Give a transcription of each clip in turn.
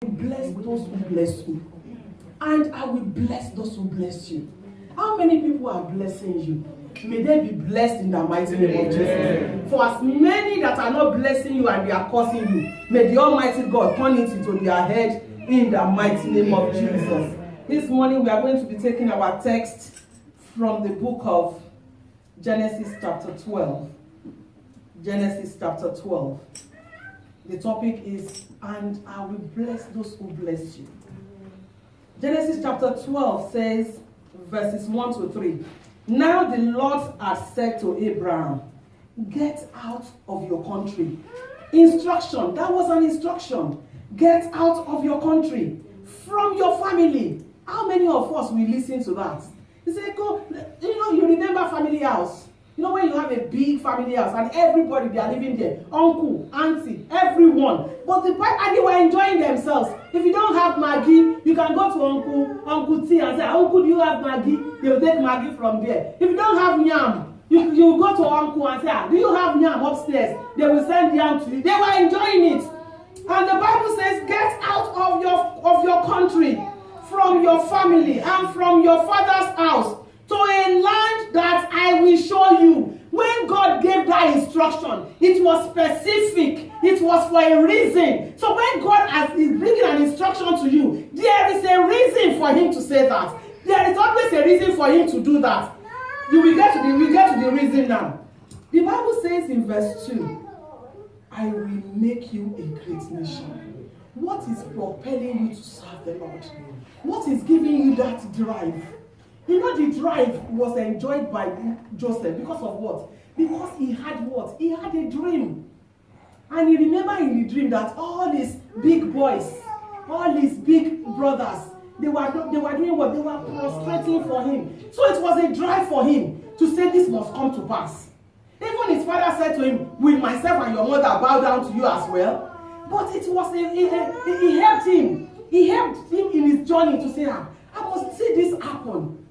bless those who bless you, and I will bless those who bless you. How many people are blessing you? May they be blessed in the mighty name of Jesus. For as many that are not blessing you and they are cursing you, may the Almighty God turn it into their head in the mighty name of Jesus. This morning we are going to be taking our text from the book of Genesis chapter 12. Genesis chapter 12. The topic is, and I will bless those who bless you. Genesis chapter 12 says, verses 1 to 3. Now the Lord has said to Abraham, get out of your country. Instruction, that was an instruction. Get out of your country, from your family. How many of us will listen to that? He said, go, you remember family house. You know when you have a big family house and everybody, they are living there. Uncle, auntie, everyone. But and they were enjoying themselves. If you don't have Maggie, you can go to Uncle T and say, Uncle, do you have Maggie? They will take Maggie from there. If you don't have yam, you go to Uncle and say, do you have yam upstairs? They will send yam to you. They were enjoying it. And the Bible says, get out of your country, from your family and from your father's house, to a land that I will show you. When God gave that instruction, it was specific. It was for a reason. So when God is bringing an instruction to you, there is a reason for him to say that. There is always a reason for him to do that. We get to the reason now. The Bible says in verse 2, I will make you a great nation. What is propelling you to serve the Lord? What is giving you that drive? You know, the drive was enjoyed by Joseph because of what? Because he had what? He had a dream. And he remembered in the dream that all his big boys, all his big brothers, they were doing what? They were prostrating for him. So it was a drive for him to say this must come to pass. Even his father said to him, will myself and your mother bow down to you as well? But it was, he helped him. He helped him in his journey to say, I must see this happen.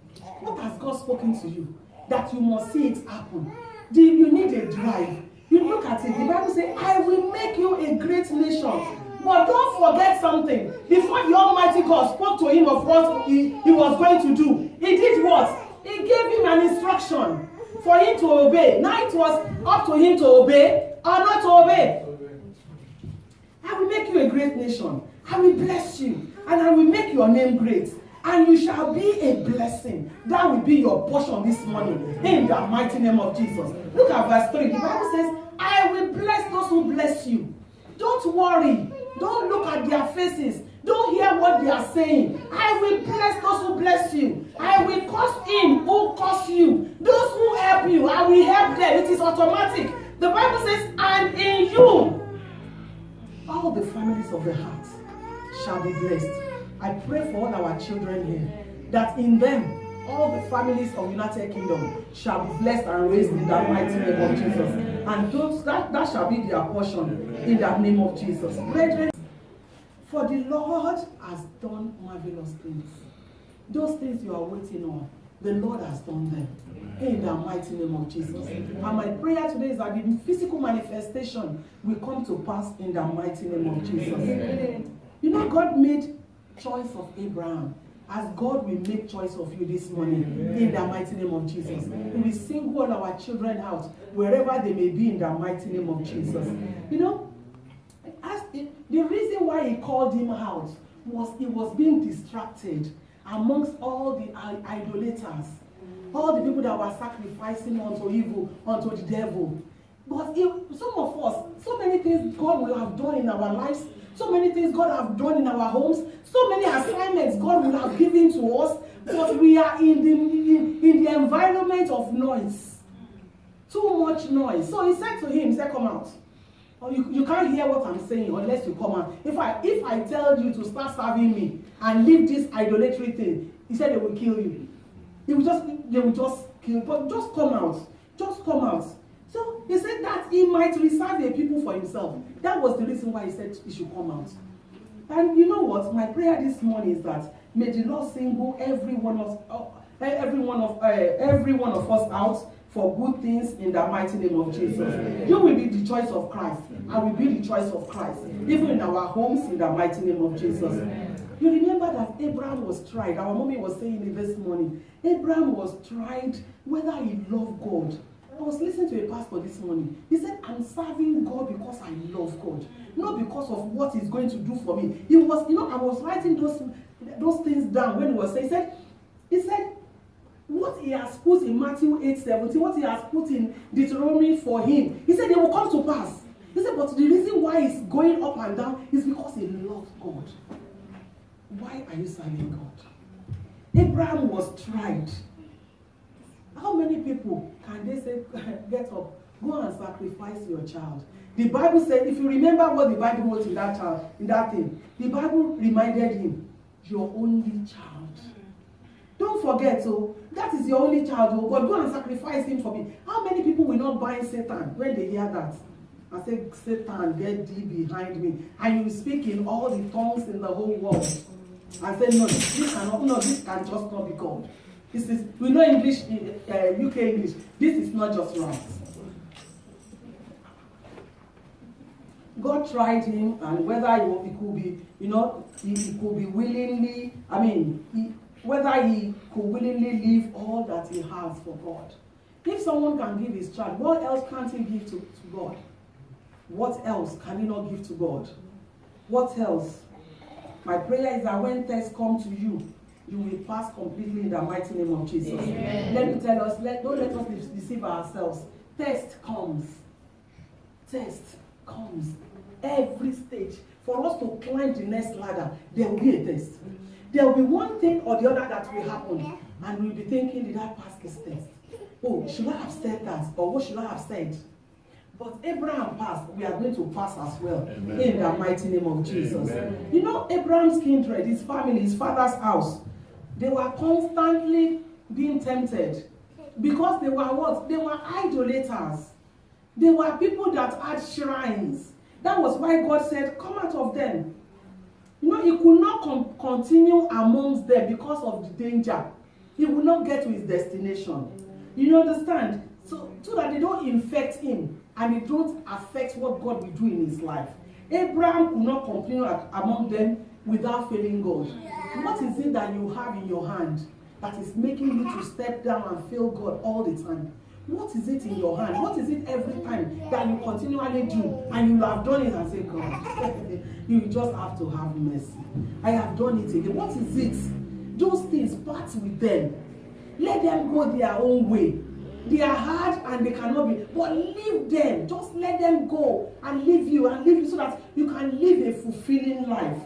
What has God spoken to you? That you must see it happen. You need a drive. You look at it. The Bible says, I will make you a great nation. But don't forget something. Before the Almighty God spoke to him of what he was going to do, he did what? He gave him an instruction for him to obey. Now it was up to him to obey or not to obey. I will make you a great nation. I will bless you. And I will make your name great. And you shall be a blessing. That will be your portion this morning. In the mighty name of Jesus. Look at verse 3. The Bible says, I will bless those who bless you. Don't worry. Don't look at their faces. Don't hear what they are saying. I will bless those who bless you. I will curse him who curse you. Those who help you, I will help them. It is automatic. The Bible says, and in you, all the families of the heart shall be blessed. I pray for all our children here, that in them, all the families of United Kingdom shall be blessed and raised in the mighty name of Jesus. And that shall be their portion in the name of Jesus. Brethren, for the Lord has done marvelous things. Those things you are waiting on, the Lord has done them in the mighty name of Jesus. And my prayer today is that the physical manifestation will come to pass in the mighty name of Jesus. You know, God made choice of Abraham, as God will make choice of you this morning in the mighty name of Jesus. We will single our children out wherever they may be in the mighty name of Jesus. You know, the reason why he called him out was he was being distracted amongst all the idolaters, all the people that were sacrificing unto evil, unto the devil. But some of us, so many things God will have done in our lives, so many things God have done in our homes, so many assignments God will have given to us, but we are in the environment of noise. Too much noise. So he said to him, he said, come out. Or you can't hear what I'm saying unless you come out. If I tell you to start serving me and leave this idolatry thing, he said they will kill you. They will just kill you. But just come out. Just come out. So he said that he might reserve a people for himself. That was the reason why he said he should come out. And you know what? My prayer this morning is that may the Lord single every one of us out for good things in the mighty name of Jesus. You will be the choice of Christ. I will be the choice of Christ. Even in our homes, in the mighty name of Jesus. You remember that Abraham was tried. Our mommy was saying it this morning. Abraham was tried whether he loved God. I was listening to a pastor this morning. He said, I'm serving God because I love God. Not because of what he's going to do for me. He was, I was writing those things down when he was saying, he said, what he has put in Matthew 8:17, what he has put in Deuteronomy for him, he said they will come to pass. He said, but the reason why he's going up and down is because he loves God. Why are you serving God? Abraham was tried. How many people can they say, get up, go and sacrifice your child? The Bible said, if you remember what the Bible wrote in that thing, the Bible reminded him, your only child. Don't forget, that is your only child, but go and sacrifice him for me. How many people will not bind Satan when they hear that? I say, Satan, get thee behind me. And you speak in all the tongues in the whole world. I said, no, this can just not be God. This is, we know English, UK English. This is not just right. God tried him, and whether he could be, he could be willingly, whether he could willingly leave all that he has for God. If someone can give his child, what else can't he give to God? What else can he not give to God? What else? My prayer is that when tests come to you, you will pass completely in the mighty name of Jesus. Amen. Let me tell us, don't let us deceive ourselves. Test comes. Test comes. Every stage. For us to climb the next ladder, there will be a test. There will be one thing or the other that will happen. And we'll be thinking, did I pass this test? Oh, should I have said that? Or what should I have said? But Abraham passed. We are going to pass as well. Amen. In the mighty name of Jesus. Amen. Abraham's kindred, his family, his father's house, they were constantly being tempted. Because they were what? They were idolaters. They were people that had shrines. That was why God said, come out of them. He could not continue amongst them because of the danger. He would not get to his destination. You understand? So that they don't infect him and it don't affect what God will do in his life. Abraham could not continue among them without failing God. What is it that you have in your hand that is making you to step down and fail God all the time? What is it in your hand? What is it every time that you continually do and you have done it and say, God, you just have to have mercy. I have done it again. What is it? Those things, part with them. Let them go their own way. They are hard and they cannot be, but leave them. Just let them go and leave you so that you can live a fulfilling life.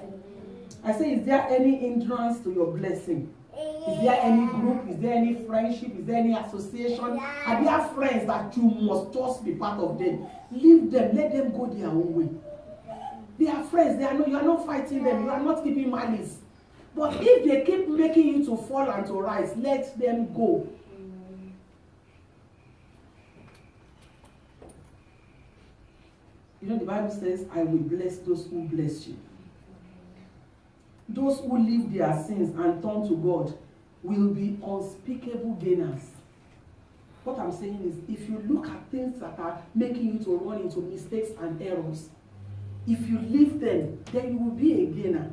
I say, is there any hindrance to your blessing? Is there any group? Is there any friendship? Is there any association? Are there friends that you must just be part of them? Leave them. Let them go their own way. They are friends. You are not fighting them. You are not keeping malice. But if they keep making you to fall and to rise, let them go. The Bible says, I will bless those who bless you. Those who leave their sins and turn to God will be unspeakable gainers. What I'm saying is, if you look at things that are making you to run into mistakes and errors, if you leave them, then you will be a gainer.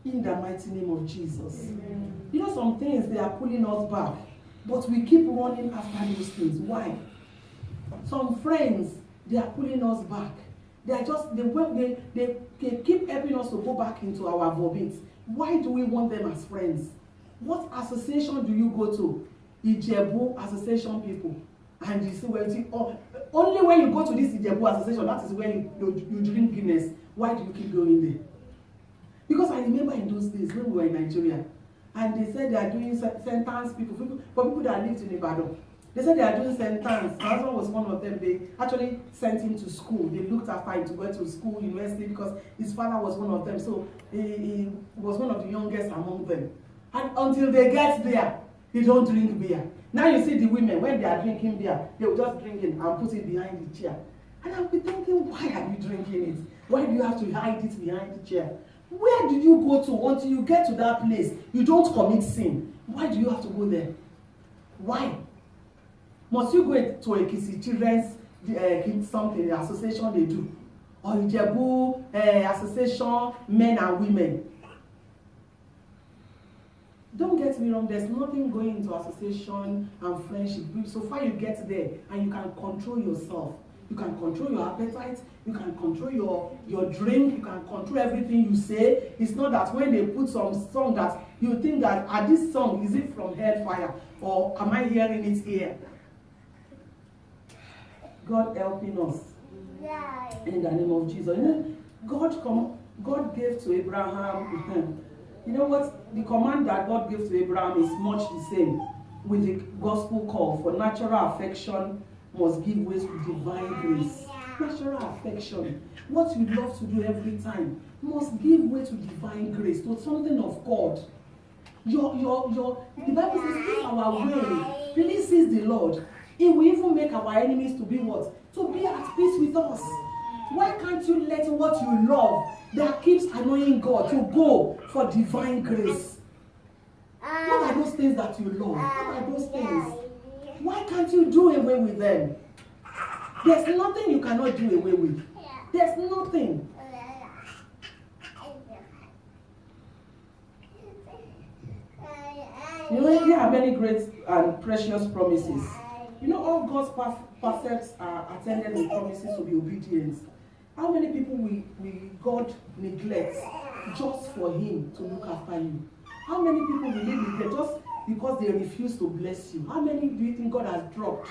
In the mighty name of Jesus. Amen. Some things, they are pulling us back, but we keep running after those things. Why? Some friends, they are pulling us back. They are just, they keep helping us to go back into our vomit. Why do we want them as friends? What association do you go to? Ijebu association people. And you see, only when you go to this Ijebu association, that is when you drink Guinness. Why do you keep going there? Because I remember in those days when we were in Nigeria, and they said they are doing sentence for people that lived in Ibadan. They said they are doing sentence. My husband was one of them. They actually sent him to school. They looked after him to go to school, university, because his father was one of them. So he was one of the youngest among them. And until they get there, they don't drink beer. Now you see the women, when they are drinking beer, they will just drink it and put it behind the chair. And I'll be thinking, why are you drinking it? Why do you have to hide it behind the chair? Where do you go to until you get to that place? You don't commit sin. Why do you have to go there? Why? Must you go to Ekiti Children's something, the association they do? Or Ijebu association, men and women? Don't get me wrong, there's nothing going into association and friendship. So far you get there and you can control yourself. You can control your appetite, you can control your drink, you can control everything you say. It's not that when they put some song that you think that, this song, is it from hellfire? Or am I hearing it here? God helping us. In the name of Jesus. You know, God gave to Abraham, you know what? The command that God gave to Abraham is much the same with the gospel call for natural affection must give way to divine grace. Natural affection, what you love to do every time, must give way to divine grace, to something of God. The Bible says, if our way pleases the Lord, He will even make our enemies to be what? To be at peace with us. Why can't you let what you love that keeps annoying God to go for divine grace? What are those things that you love? What are those things? Why can't you do away with them? There's nothing you cannot do away with. There's nothing. You know, there are many great and precious promises. You know, all God's perfects are attended with promises to be obedient. How many people will God neglect just for Him to look after you? How many people will He neglect just because they refuse to bless you? How many do you think God has dropped?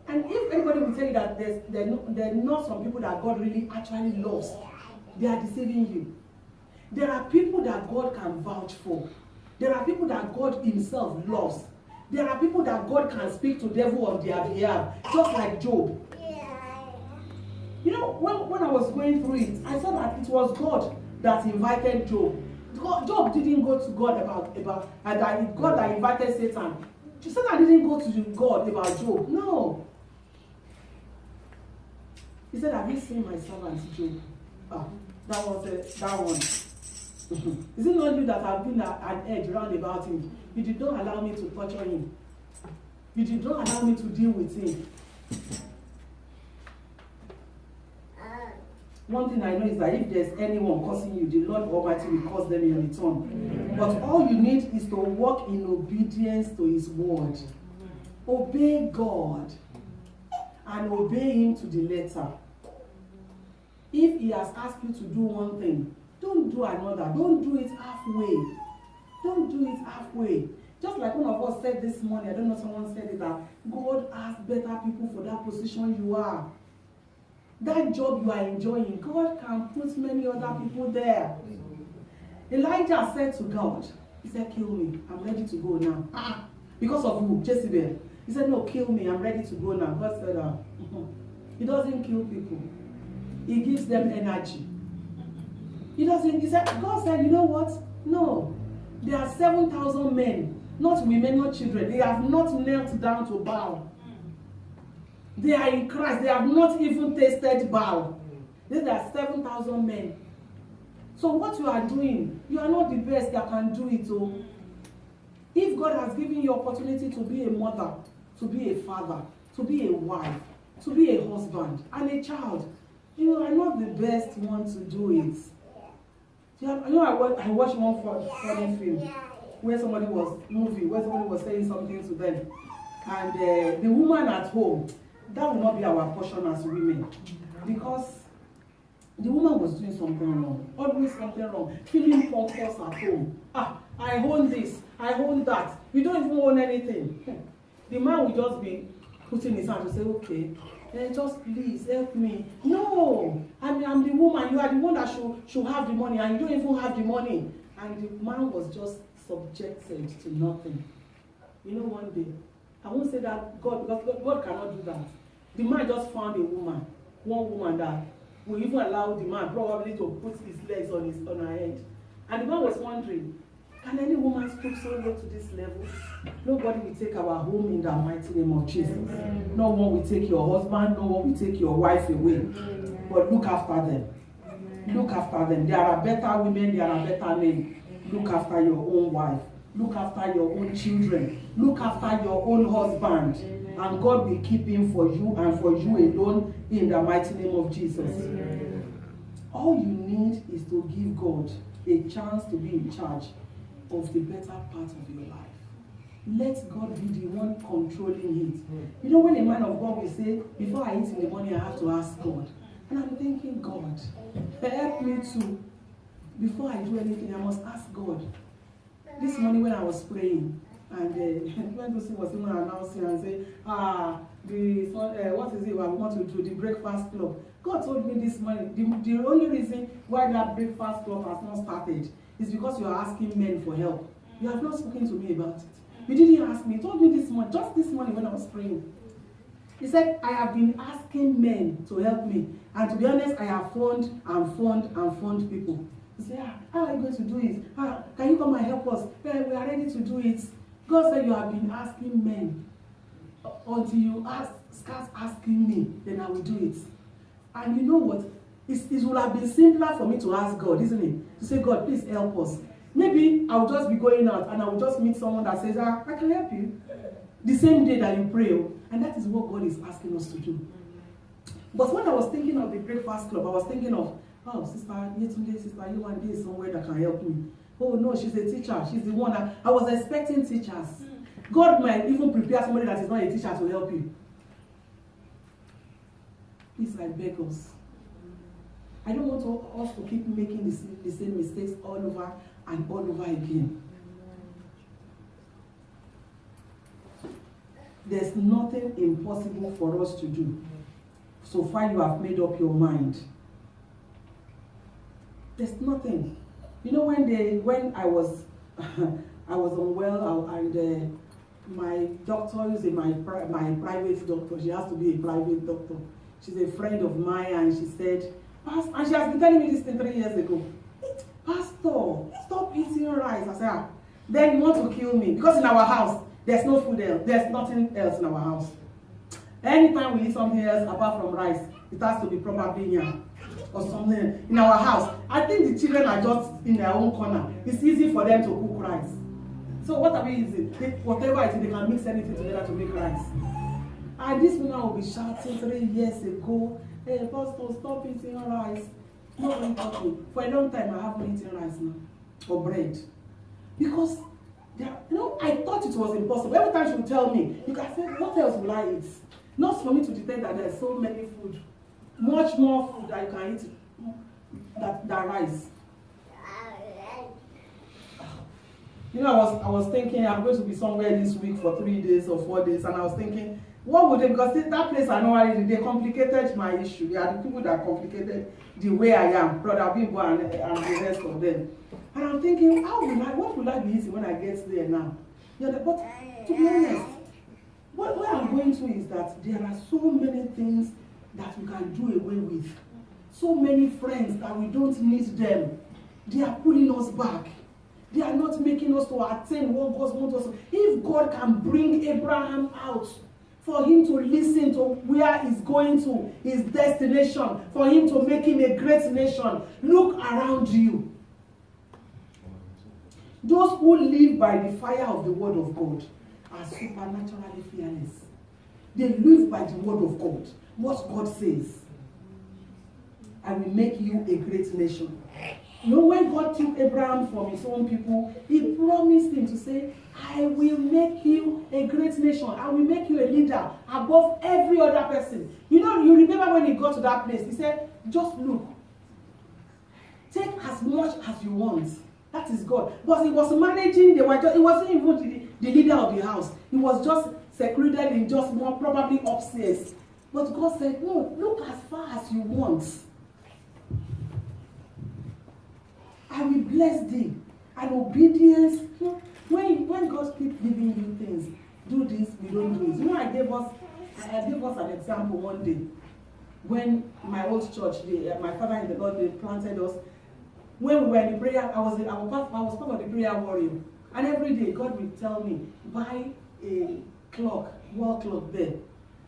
And if anybody will tell you that there are not some people that God really actually loves, they are deceiving you. There are people that God can vouch for. There are people that God Himself loves. There are people that God can speak to the devil on their behalf, just like Job. You know, when I was going through it, I saw that it was God that invited Job. Job didn't go to God about God that invited Satan. Satan didn't go to God about Job. No. He said, have you seen my servant Job? That one. Is it not you that have been an edge round about him? You did not allow me to torture him. You did not allow me to deal with him. One thing I know is that if there's anyone cursing you, the Lord Almighty will curse them in return. But all you need is to walk in obedience to His word. Obey God and obey Him to the letter. If He has asked you to do one thing, don't do another. Don't do it halfway. Don't do it halfway. Just like one of us said this morning, I don't know, someone said it, that God has better people for that position you are. That job you are enjoying, God can put many other people there. Elijah said to God, he said, kill me, I'm ready to go now. Because of who? Jezebel. He said, no, kill me, I'm ready to go now. God said, He doesn't kill people. He gives them energy. God said, you know what? No. There are 7,000 men, not women, not children. They have not knelt down to bow. They are in Christ. They have not even tasted bow. There are 7,000 men. So what you are doing, you are not the best that can do it. Oh. If God has given you opportunity to be a mother, to be a father, to be a wife, to be a husband, and a child, you are not the best one to do it. I watched one funny film where somebody was saying something to them. And the woman at home, that will not be our portion as women. Because the woman was doing something wrong. Always something wrong. Feeling pompous at home. I own this, I own that. You don't even own anything. The man will just be putting his hand to say, okay, just please help me. No, I'm the woman. You are the one that should have the money, and you don't even have the money. And the man was just subjected to nothing. You know, one day, I won't say that God, because God cannot do that. The man just found one woman that will even allow the man probably to put his legs on her head. And the man was wondering, can any woman stoop so low to this level? Nobody will take our home in the mighty name of Jesus. Amen. No one will take your husband, no one will take your wife away. Amen. But look after them. Amen. Look after them. There are better women, there are better men. Look after your own wife. look after your own children, look after your own husband, and God will keep him for you and for you alone in the mighty name of Jesus. All you need is to give God a chance to be in charge of the better part of your life. Let God be the one controlling it. You know, when a man of God will say, before I eat in the morning, I have to ask God. And I'm thinking, God, help me too. Before I do anything, I must ask God. This morning when I was praying, and when Lucy was even announcing and say, what is it I want to do, the breakfast club. God told me this morning, the only reason why that breakfast club has not started is because you are asking men for help. You have not spoken to me about it. You didn't ask me. He told me this morning, just this morning when I was praying. He said, I have been asking men to help me. And to be honest, I have phoned people. He said, how are you going to do it? Can you come and help us? We are ready to do it. God said, you have been asking men. Until you start asking me, then I will do it. And you know what? It would have been simpler for me to ask God, isn't it? To say, God, please help us. Maybe I'll just be going out and I will just meet someone that says, I can help you. The same day that you pray. And that is what God is asking us to do. But when I was thinking of the breakfast club, I was thinking of, Sister Yetunde, Sister Yewande is somewhere that can help me. Oh no, she's a teacher. She's the one that I was expecting teachers. God might even prepare somebody that is not a teacher to help you. Please, I beg us. I don't want us to keep making the same mistakes all over and all over again. There's nothing impossible for us to do. So far you have made up your mind. There's nothing. You know, when I was unwell and my doctor is my private doctor. She has to be a private doctor. She's a friend of mine, and she said, and she has been telling me this thing 3 years ago. Pastor, stop eating rice. I said, then you want to kill me? Because in our house, there's no food else. There's nothing else in our house. Anytime we eat something else apart from rice, it has to be probably yam or something in our house. I think the children are just in their own corner. It's easy for them to cook rice. So what are we using? Whatever it is, they can mix anything together to make rice. And this woman will be shouting 3 years ago, hey, Pastor, stop eating rice. No, okay. For a long time, I haven't eaten rice now, or bread. Because, I thought it was impossible. Every time she would tell me, you can say, what else will I eat? Not for me to detect that there's so many food, much more food that you can eat than rice. You know, I was thinking I'm going to be somewhere this week for 3 days or 4 days, and I was thinking, what would they, because that place I know already, they complicated my issue. They are the people that complicated the way I am, Brother Bimbo and the rest of them. And I'm thinking, what will I be eating when I get there now? But to be honest, where I'm going to is that there are so many things that we can do away with. So many friends that we don't need them. They are pulling us back. They are not making us to attain what God wants us to. If God can bring Abraham out, for him to listen to where he's going to, his destination, for him to make him a great nation, look around you. Those who live by the fire of the word of God are supernaturally fearless. They live by the word of God. What God says, I will make you a great nation. You know, when God took Abraham from his own people, he promised him to say, I will make you a great nation. I will make you a leader above every other person. You know, you remember when he got to that place, he said, just look. Take as much as you want. That is God. But he was managing, he wasn't even the leader of the house. He was just secluded in just more probably upstairs. But God said, no, look as far as you want. I will bless thee. And obedience, when God keeps giving you things, do this, we don't do it. You know, I gave us an example one day. When my old church, my father in the Lord, they planted us. When we were in the prayer, I was part of the prayer warrior. And every day, God will tell me, buy a clock, wall clock there.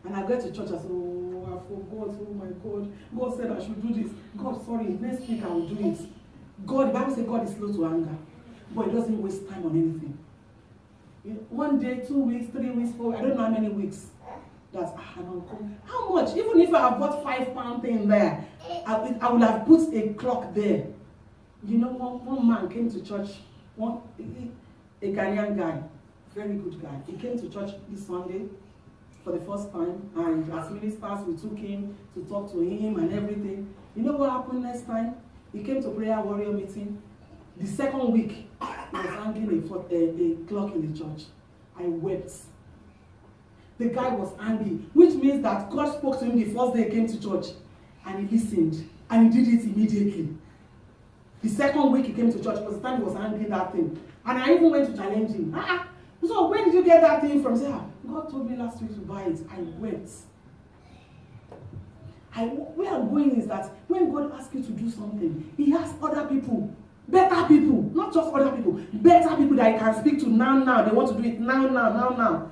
And I get to church, I say, oh, I forgot, oh my God. God said I should do this. God, sorry, next week I will do it. God, the Bible says God is slow to anger, but he doesn't waste time on anything. 1 day, 2 weeks, 3 weeks, 4 weeks, I don't know how many weeks. That's how much? Even if I have bought £5 thing there, I would have put a clock there. You know, one man came to church, a Ghanaian guy, very good guy. He came to church this Sunday for the first time, and as ministers, we took him to talk to him and everything. You know what happened next time? He came to prayer warrior meeting. The second week, he was hanging a clock in the church. I wept. The guy was angry, which means that God spoke to him the first day he came to church, and he listened, and he did it immediately. The second week he came to church was the time he was hanging that thing, and I even went to challenge him. So where did you get that thing from? He said, God told me last week to buy it. I wept. Where I'm going is that when God asks you to do something, He has other people, better people, not just other people, better people that He can speak to now. They want to do it now.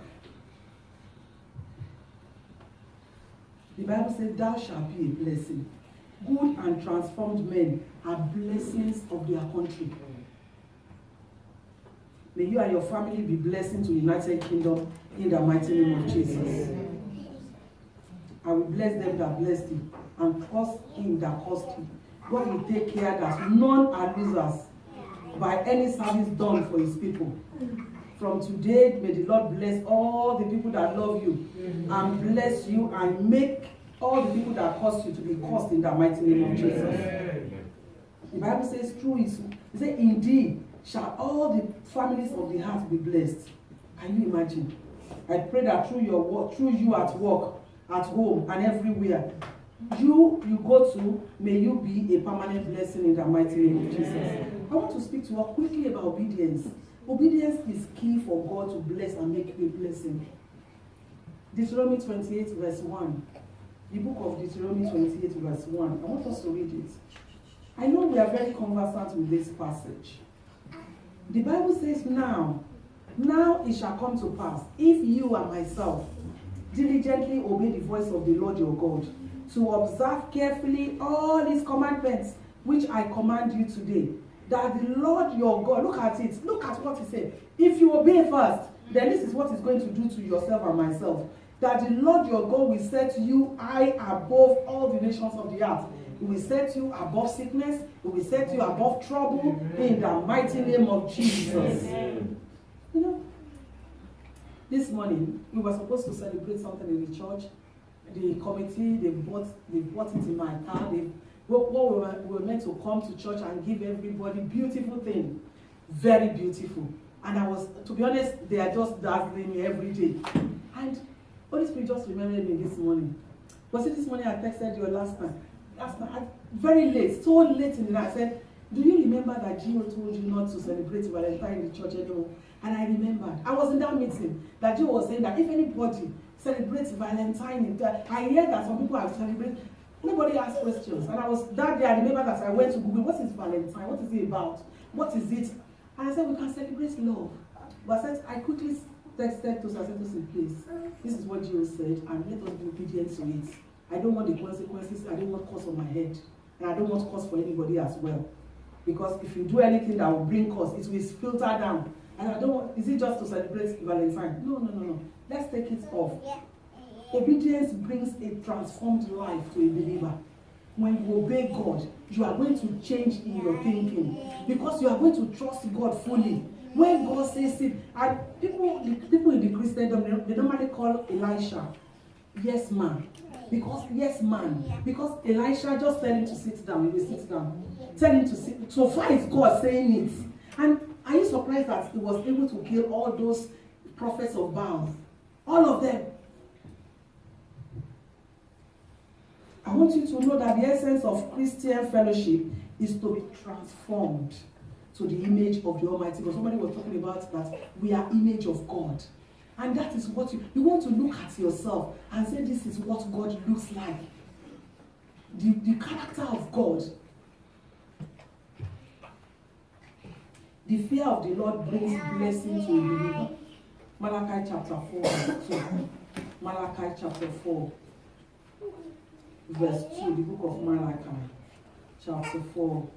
The Bible says, thou shalt be a blessing. Good and transformed men are blessings of their country. May you and your family be blessing to the United Kingdom in the mighty name of Jesus. I will bless them that bless thee, and curse him that cursed thee. God will take care that none are losers by any service done for His people. From today, may the Lord bless all the people that love you, and bless you, and make all the people that curse you to be cursed in the mighty name of Jesus. The Bible says, true is, it says, indeed, shall all the families of the heart be blessed. Can you imagine? I pray that through your work, through you at work, at home, and everywhere, you go to, may you be a permanent blessing in the mighty name of Jesus. I want to speak to us quickly about obedience. Obedience is key for God to bless and make you a blessing. Deuteronomy 28 verse 1. The book of Deuteronomy 28 verse 1. I want us to read it. I know we are very conversant with this passage. The Bible says, now it shall come to pass, if you and myself diligently obey the voice of the Lord your God, to observe carefully all His commandments, which I command you today, that the Lord your God, look at it, look at what He said. If you obey first, then this is what He's going to do to yourself and myself. That the Lord your God will set you high above all the nations of the earth. He will set you above sickness. He will set you above trouble. In the mighty name of Jesus. You know, this morning, we were supposed to celebrate something in the church. The committee, they bought it in my car. We were meant to come to church and give everybody beautiful thing. Very beautiful. And I was, to be honest, they are just dazzling me every day. And Holy Spirit just remembered me this morning. Was it this morning I texted you last night, very late, so late in the night. I said, do you remember that Gio told you not to celebrate Valentine in the church anymore? And I remembered. I was in that meeting that Gio was saying that if anybody celebrates Valentine, I hear that some people have celebrated. Nobody asked questions. And that day I remember that I went to Google, what is Valentine? What is it about? What is it? And I said, we can celebrate love. But I quickly texted to Sasetus, please. This is what Gio said, and let us be obedient to it. I don't want the consequences. I don't want cost on my head. And I don't want cost for anybody as well. Because if you do anything that will bring cost, it will filter down. And I don't want, is it just to celebrate Valentine? No. Let's take it off. Obedience brings a transformed life to a believer. When you obey God, you are going to change in your thinking. Because you are going to trust God fully. When God says it, and people in the Christendom, they normally call Elisha, yes man. Because Elisha just tell him to sit down, he will sit down. Tell him to sit. So far is God saying it. And are you surprised that he was able to kill all those prophets of Baal? All of them. I want you to know that the essence of Christian fellowship is to be transformed to the image of the Almighty God. Somebody was talking about that we are image of God. And that is what you want to look at yourself and say, this is what God looks like. The character of God. The fear of the Lord brings blessing to a believer. Malachi chapter 4, verse 2. Malachi chapter 4, verse 2. The book of Malachi chapter 4,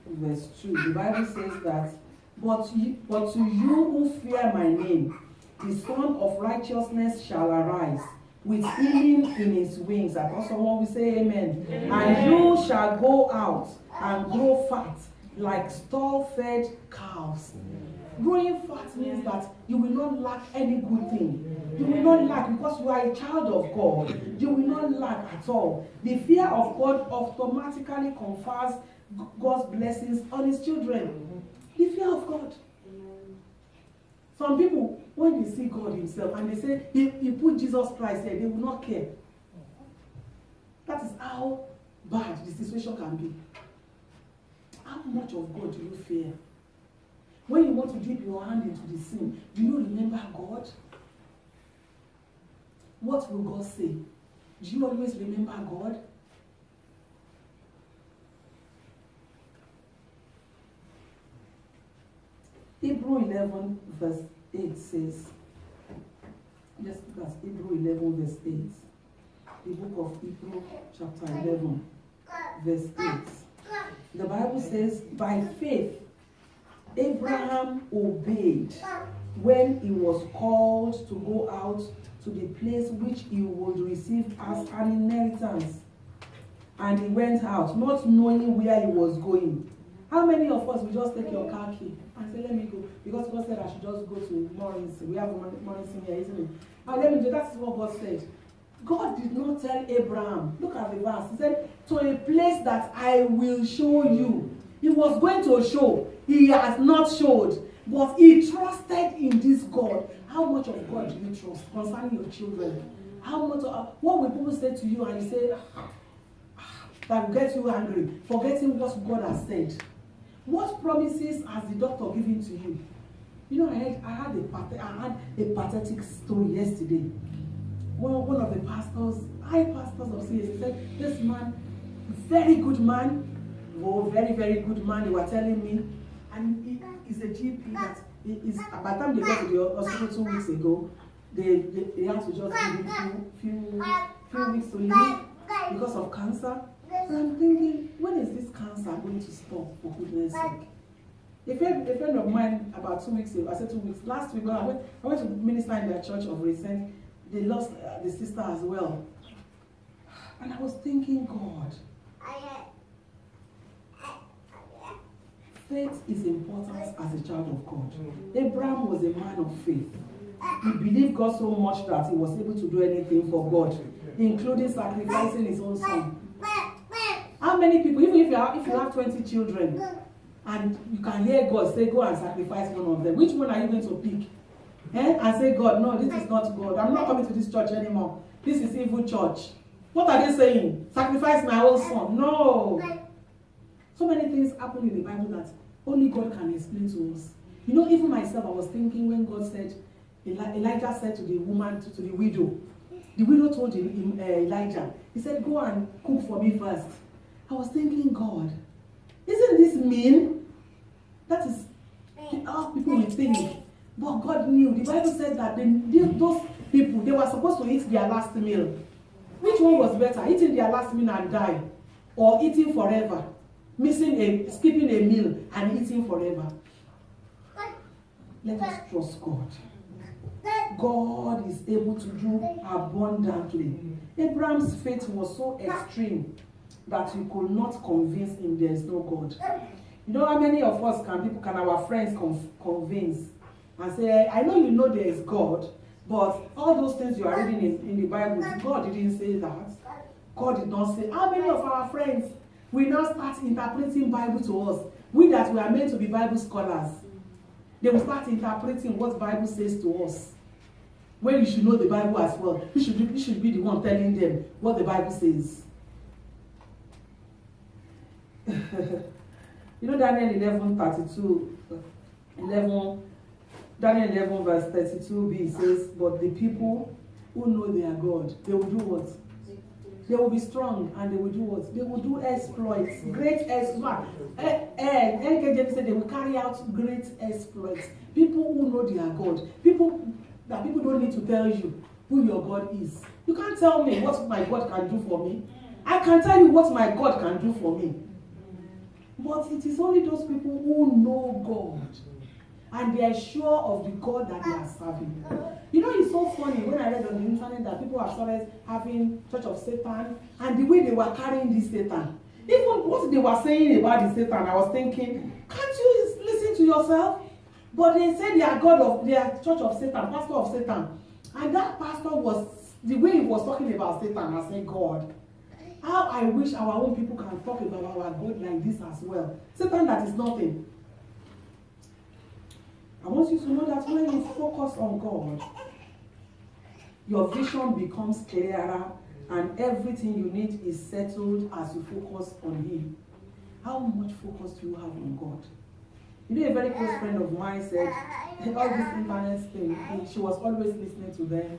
verse 2. The Bible says that But to you who fear my name, the Son of Righteousness shall arise with healing in his wings. And also when we say amen. And you shall go out and grow fat like stall-fed cows. Growing fat means that you will not lack any good thing. You will not lack because you are a child of God. You will not lack at all. The fear of God automatically confers God's blessings on his children. The fear of God. Some people, when they see God himself and they say, he put Jesus Christ there, they will not care. That is how bad the situation can be. How much of God do you fear? When you want to dip your hand into the sin, do you remember God? What will God say? Do you always remember God? Hebrew 11 verse 8 says, let's look at Hebrew 11 verse 8. The book of Hebrew chapter 11 verse 8. The Bible says, by faith, Abraham obeyed when he was called to go out to the place which he would receive as an inheritance. And he went out, not knowing where he was going. How many of us will just take your car key and say, let me go? Because God said I should just go to Morrison. We have Morrison here, isn't it? And let me do, that's what God said. God did not tell Abraham, look at the verse, he said, to a place that I will show you. He was going to show. He has not showed. But he trusted in this God. How much of God do you trust concerning your children? How much of, what will people say to you and you say, that will get you angry, forgetting what God has said? What promises has the doctor given to you? You know, I had a pathetic story yesterday. One of the pastors, high pastors of CAC, said, this man, very good man, very, very good man, they were telling me, and he is a GP that is, by the time they got to the hospital 2 weeks ago, they had to just give him few weeks to live because of cancer. And I'm thinking, when is this cancer going to stop, for goodness sake? A friend of mine, about 2 weeks ago, I said 2 weeks, last week, I went to minister in their church of recent. They lost the sister as well. And I was thinking, God, faith is important as a child of God. Abraham was a man of faith. He believed God so much that he was able to do anything for God, including sacrificing his own son. How many people, even if you have 20 children, and you can hear God say, go and sacrifice one of them, which one are you going to pick? And say, God, no, this is not God. I'm not coming to this church anymore. This is evil church. What are they saying? Sacrifice my own son. No. So many things happen in the Bible that only God can explain to us. You know, even myself, I was thinking when God said, Elijah said to the woman, to the widow, the widow told Elijah, he said, go and cook for me first. I was thinking, God, isn't this mean? That is how people will think. But God knew. The Bible said that those people, they were supposed to eat their last meal. Which one was better? Eating their last meal and die, or eating forever? Skipping a meal and eating forever. Let us trust God. God is able to do abundantly. Abraham's faith was so extreme that you could not convince him there is no God. You know how many of us can our friends convince and say, I know you know there is God, but all those things you are reading in the Bible, God didn't say that. God did not say. How many of our friends will now start interpreting Bible to us? We that we are meant to be Bible scholars. They will start interpreting what Bible says to us. When you should know the Bible as well. You should be the one telling them what the Bible says. You know Daniel 11 verse 32b says, but the people who know their God, they will do what? They will be strong and they will do what? They will do exploits, great exploits. NKJV said they will carry out great exploits. People who know their God, people don't need to tell you who your God is. You can't tell me what my God can do for me. I can tell you what my God can do for me. But it is only those people who know God and they are sure of the God that they are serving. You know, it's so funny when I read on the internet that people have started having Church of Satan, and the way they were carrying this Satan. Even what they were saying about the Satan, I was thinking, can't you listen to yourself? But they said they are God of, they are Church of Satan, Pastor of Satan. And that pastor was, the way he was talking about Satan, I said, God, how I wish our own people can talk about our God like this as well. Satan that is nothing. I want you to know that when you focus on God, your vision becomes clearer and everything you need is settled as you focus on Him. How much focus do you have on God? You know, a very close friend of mine said, all this internet thing, she was always listening to them.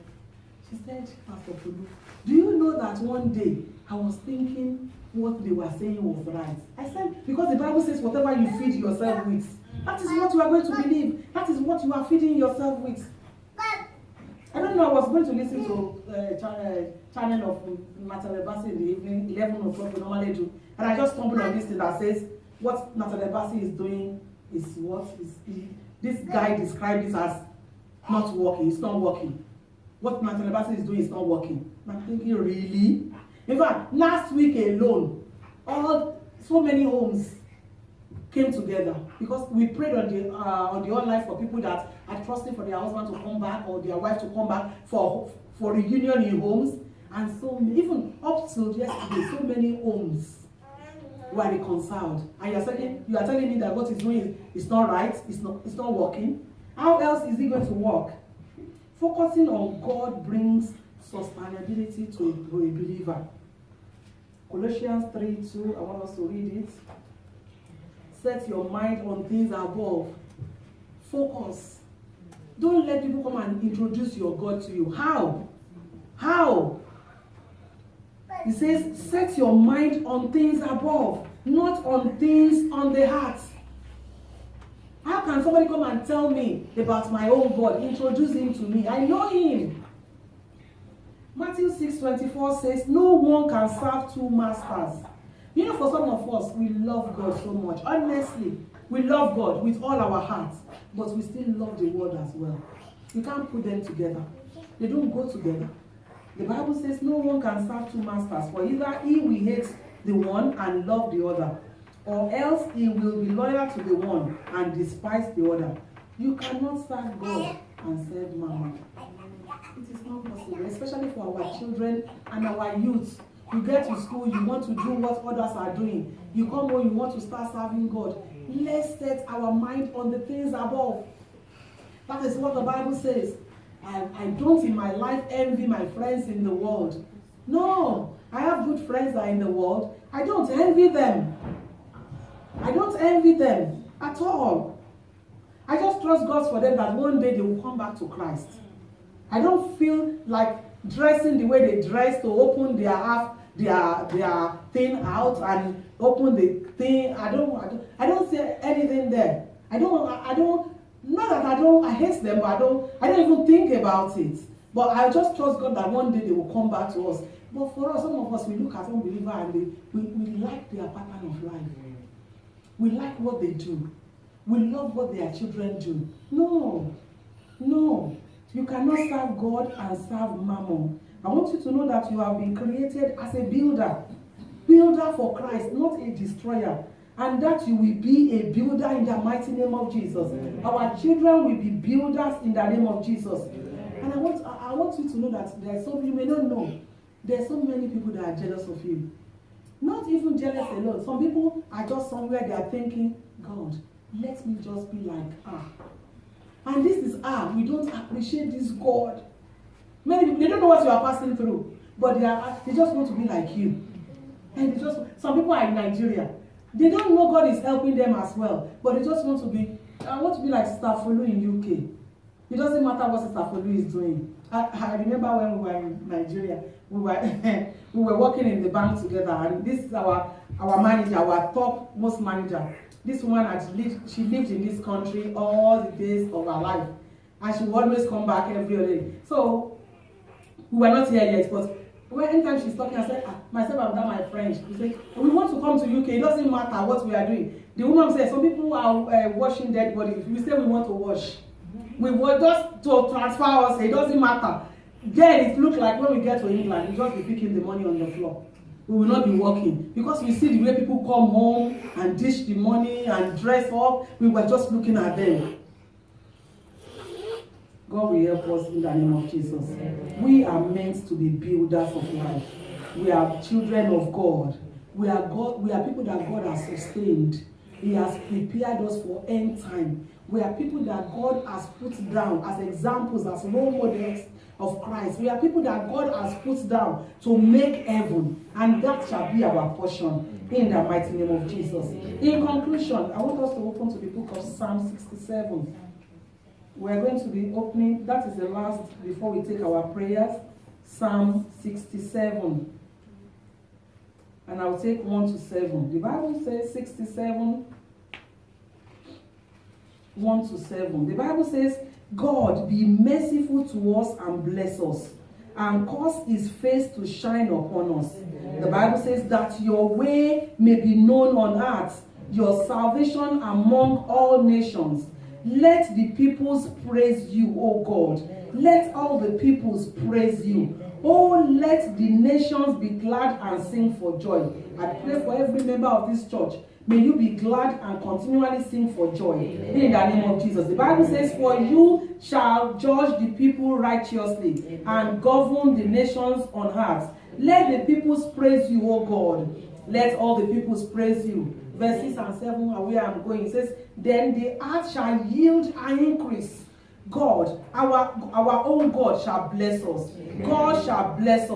She said, Pastor Fulu, do you know that one day I was thinking what they were saying was right? I said, because the Bible says whatever you feed yourself with, that is what you are going to believe. That is what you are feeding yourself with. I don't know, I was going to listen to channel of Natalie Bassi in the evening, 11 o'clock we normally do. And I just stumbled on this thing that says, what Natalie Bassi is doing is what is, this guy described this as not working. It's not working. What Natalie Bassi is doing is not working. I'm thinking, really? In fact, last week alone, so many homes came together because we prayed on the online for people that are trusting for their husband to come back or their wife to come back for reunion in homes. And so even up till yesterday, so many homes were reconciled. And you are telling me that what he's doing is not right, it's not working. How else is it going to work? Focusing on God brings sustainability to a believer. Colossians 3:2, I want us to read it. Set your mind on things above. Focus. Don't let people come and introduce your God to you. How? How? It says, set your mind on things above, not on things on the heart. How can somebody come and tell me about my own God? Introduce him to me. I know him. Matthew 6:24 says, no one can serve two masters. You know, for some of us, we love God so much. Honestly, we love God with all our hearts, but we still love the world as well. You can't put them together. They don't go together. The Bible says no one can serve two masters, for either he will hate the one and love the other, or else he will be loyal to the one and despise the other. You cannot serve God and serve Mammon. It is not possible, especially for our children and our youth. You get to school, you want to do what others are doing. You come home, you want to start serving God. Let's set our mind on the things above. That is what the Bible says. I don't in my life envy my friends in the world. No, I have good friends that are in the world. I don't envy them. I don't envy them at all. I just trust God for them that one day they will come back to Christ. I don't feel like dressing the way they dress to open their thing out and open the thing. I don't see anything there. I hate them, but I don't even think about it. But I just trust God that one day they will come back to us. But for us, some of us, we look at unbelievers and we like their pattern of life. We like what they do. We love what their children do. No. You cannot serve God and serve Mammon. I want you to know that you have been created as a builder. Builder for Christ, not a destroyer. And that you will be a builder in the mighty name of Jesus. Our children will be builders in the name of Jesus. And I want you to know that there's so, you may not know, there's so many people that are jealous of you. Not even jealous alone. Some people are just somewhere they are thinking, God, let me just be like And this is we don't appreciate this God. Many people, they don't know what you are passing through, but they just want to be like you. And some people are in Nigeria. They don't know God is helping them as well, but they just want to be. I want to be like Sister Folu in UK. It doesn't matter what Sister Folu is doing. I remember when we were in Nigeria, we were working in the bank together, and this is our manager, our top most manager. This woman she lived in this country all the days of her life, and she would always come back every day. So we were not here yet, but anytime she's talking, I said, myself, I've done my French. We say, we want to come to UK. It doesn't matter what we are doing. The woman said, some people are washing dead bodies. We say we want to wash. We want just to transfer us. It doesn't matter. Then it looks like when we get to England, we just be picking the money on the floor. We will not be working because we see the way people come home and dish the money and dress up. We were just looking at them. God will help us in the name of Jesus. We are meant to be builders of life. We are children of God. We are people that God has sustained. He has prepared us for end time. We are people that God has put down as examples, as role models of Christ. We are people that God has put down to make heaven, and that shall be our portion in the mighty name of Jesus. In conclusion, I want us to open to the book of Psalm 67. We are going to be opening, that is the last before we take our prayers, Psalm 67. And I'll take 1 to 7. The Bible says 67, 1 to 7. The Bible says, God be merciful to us and bless us, and cause his face to shine upon us. The Bible says that your way may be known on earth, your salvation among all nations. Let the peoples praise you, O God. Let all the peoples praise you. Oh, let the nations be glad and sing for joy. I pray for every member of this church. May you be glad and continually sing for joy in the name of Jesus. The Bible says, for you shall judge the people righteously and govern the nations on earth. Let the peoples praise you, O God. Let all the peoples praise you. Verse 6 and 7 are where I'm going. It says, then the earth shall yield and increase. God, our own God shall bless us. God shall bless us.